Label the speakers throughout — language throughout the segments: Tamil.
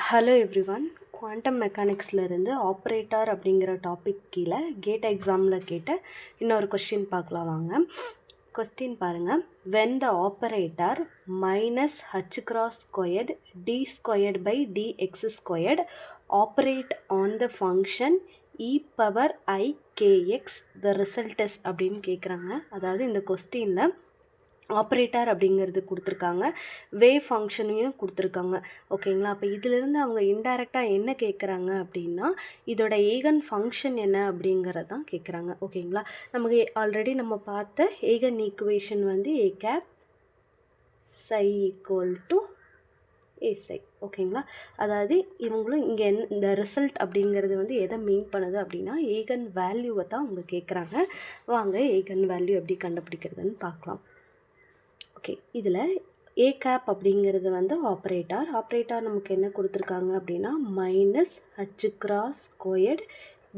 Speaker 1: ஹலோ எவ்ரிவன், குவாண்டம் மெக்கானிக்ஸ்லேருந்து ஆப்ரேட்டர் அப்படிங்கிற டாபிக் கீழே கேட் எக்ஸாமில் கேட்ட இன்னொரு கொஸ்டின் பார்க்கலாம் வாங்க. கொஸ்டின் பாருங்கள். When the operator minus h cross squared d squared by dx squared operate on the function e power I kx the result is அப்படின்னு கேட்குறாங்க. அதாவது இந்த கொஸ்டினில் ஆப்ரேட்டர் அப்படிங்கிறது கொடுத்துருக்காங்க, வேவ் ஃபங்க்ஷனையும் கொடுத்துருக்காங்க. ஓகேங்களா? அப்போ இதிலிருந்து அவங்க இன்டைரக்டாக என்ன கேட்குறாங்க அப்படின்னா, இதோட ஈகன் ஃபங்க்ஷன் என்ன அப்படிங்கிறது தான் கேட்குறாங்க. ஓகேங்களா? நமக்கு ஆல்ரெடி நம்ம பார்த்த ஈகன் ஈக்குவேஷன் வந்து a cap psi equal to a psi. ஓகேங்களா? அதாவது இவங்களும் இங்கே இந்த ரிசல்ட் அப்படிங்கிறது வந்து எதை மீன் பண்ணுது அப்படின்னா, ஈகன் வேல்யூவை தான் அவங்க கேட்குறாங்க. வாங்க ஈகன் வேல்யூ எப்படி கண்டுபிடிக்கிறதுன்னு பார்க்கலாம். ஓகே, இதில் ஏ கேப் அப்படிங்கிறது வந்து ஆப்ரேட்டர் நமக்கு என்ன கொடுத்துருக்காங்க அப்படின்னா minus h cross squared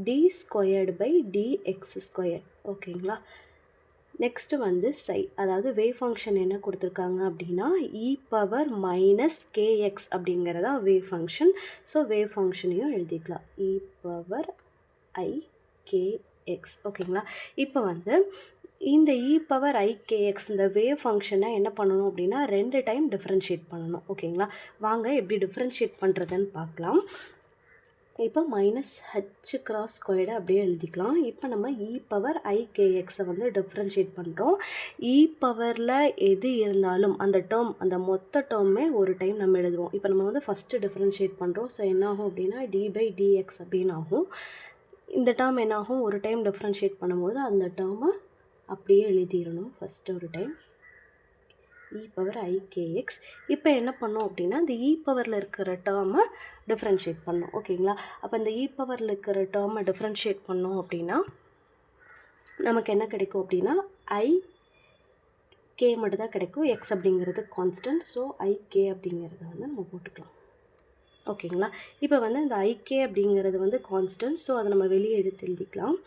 Speaker 1: d squared by dx squared. ஓகேங்களா? நெக்ஸ்ட்டு வந்து சை, அதாவது வேவ் ஃபங்க்ஷன் என்ன கொடுத்துருக்காங்க அப்படின்னா இ பவர் மைனஸ் கேஎக்ஸ் அப்படிங்கிறதா வேவ் ஃபங்க்ஷன். ஸோ வேவ் ஃபங்க்ஷனையும் எழுதிக்கலாம், இ பவர் ஐ கேஎக்ஸ். ஓகேங்களா? இப்போ வந்து இந்த இ பவர் ஐகேஎக்ஸ் இந்த வேவ் ஃபங்க்ஷனை என்ன பண்ணணும் அப்படின்னா 2 டைம் டிஃப்ரென்ஷியேட் பண்ணணும். ஓகேங்களா? வாங்க எப்படி டிஃப்ரென்ஷியேட் பண்ணுறதுன்னு பார்க்கலாம். இப்போ மைனஸ் h cross ஸ்கொயர்டு அப்படியே எழுதிக்கலாம். இப்போ நம்ம இ பவர் ஐகேஎக்ஸை வந்து டிஃப்ரென்ஷியேட் பண்ணுறோம். இ பவரில் எது இருந்தாலும் அந்த டேர்ம், அந்த மொத்த டேர்மே ஒரு டைம் நம்ம எழுதுவோம். இப்போ நம்ம வந்து ஃபஸ்ட்டு டிஃப்ரென்ஷியேட் பண்ணுறோம். ஸோ என்ன ஆகும் அப்படின்னா டி பை டிஎக்ஸ் அப்படின்னு ஆகும். இந்த டேர்ம் என்ன ஆகும், ஒரு டைம் டிஃப்ரென்ஷியேட் பண்ணும்போது அந்த டேர்மை அப்படியே எழுதிடணும். ஃபஸ்ட்டு ஒரு டைம் இ பவர் ஐகேஎக்ஸ். இப்போ என்ன பண்ணோம் அப்படின்னா இந்த இ பவரில் இருக்கிற டேர்மை டிஃப்ரென்ஷியேட் பண்ணோம். ஓகேங்களா? அப்போ இந்த இ பவரில் இருக்கிற டேர்மை டிஃப்ரென்ஷியேட் பண்ணோம் அப்படின்னா நமக்கு என்ன கிடைக்கும் அப்படின்னா ஐ கே மட்டும் தான் கிடைக்கும். எக்ஸ் அப்படிங்கிறது கான்ஸ்டன்ட். ஸோ ஐகே அப்படிங்கிறத வந்து நம்ம போட்டுக்கலாம். ஓகேங்களா? இப்போ வந்து இந்த ஐகே அப்படிங்கிறது வந்து கான்ஸ்டன்ட். ஸோ அதை நம்ம வெளியே எடுத்து எழுதிக்கலாம்.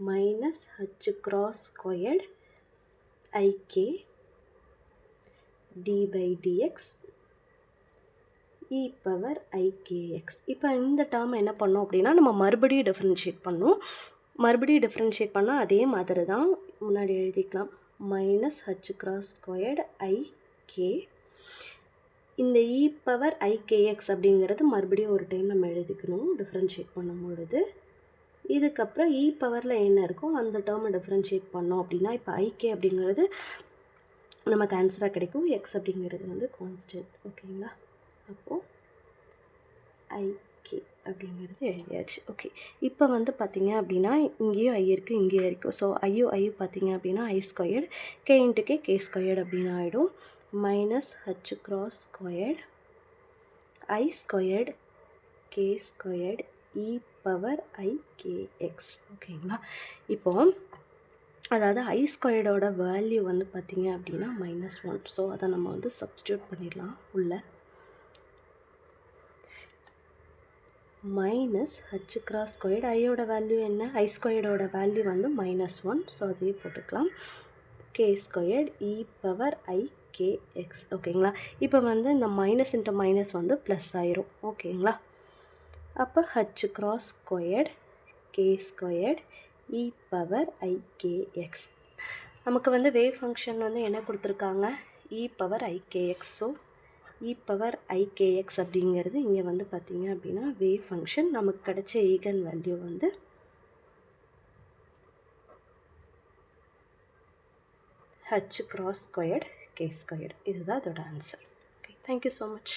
Speaker 1: minus h cross squared ik d by dx e power ikx. இப்போ இந்த டேர்ம் என்ன பண்ணோம் அப்படின்னா நம்ம மறுபடியும் டிஃப்ரென்ஷியேட் பண்ணோம். மறுபடியும் டிஃப்ரென்ஷியேட் பண்ணால் அதே மாதிரி தான் முன்னாடி எழுதிக்கலாம். Minus h cross squared ik இந்த இ பவர் ஐகேஎக்ஸ் அப்படிங்கிறது மறுபடியும் ஒரு டைம் நம்ம எழுதிக்கணும் டிஃப்ரென்ஷியேட் பண்ணும் பொழுது. இதுக்கப்புறம் இ பவரில் என்ன இருக்கோ அந்த டேர்மை டிஃப்ரென்ஷியேட் பண்ணோம் அப்படின்னா இப்போ ஐகே அப்படிங்கிறது நமக்கு ஆன்சராக கிடைக்கும். எக்ஸ் அப்படிங்கிறது வந்து கான்ஸ்டன்ட். ஓகேங்களா? அப்போது ஐகே அப்படிங்கிறது எழுதியாச்சு. ஓகே, இப்போ வந்து பார்த்திங்க அப்படின்னா இங்கேயும் ஐ இருக்குது, இங்கேயும் இருக்குது. ஸோ ஐயும் பார்த்திங்க அப்படின்னா i squared k into k squared அப்படின்னு ஆகிடும். Minus h cross squared i squared k squared e power ikx. ஓகேங்களா? இப்போது அதாவது ஐ ஸ்கொயர்டோட வேல்யூ வந்து பார்த்திங்க அப்படின்னா -1. ஸோ அதை நம்ம வந்து சப்ஸ்டியூட் பண்ணிடலாம் உள்ள. மைனஸ் h cross ஸ்கொயர்டு ஐயோட வேல்யூ என்ன, ஐ ஸ்கொயர்டோட வேல்யூ வந்து -1. ஸோ அதையே போட்டுக்கலாம். K squared e power ikx. ஓகேங்களா? இப்போ வந்து இந்த மைனஸ் இன்ட்டு மைனஸ் வந்து ப்ளஸ் ஆயிரும். ஓகேங்களா? அப்போ h cross squared k squared e power ikx. நமக்கு வந்து வேவ் ஃபங்க்ஷன் வந்து என்ன கொடுத்துருக்காங்க, e power ikx. So e power ikx அப்படிங்கிறது இங்கே வந்து பார்த்திங்க அப்படின்னா வேவ் ஃபங்க்ஷன். நமக்கு கிடைச்ச ஈகன் வேல்யூ வந்து h cross squared k squared. இதுதான் அதோட answer. Okay, thank you so much.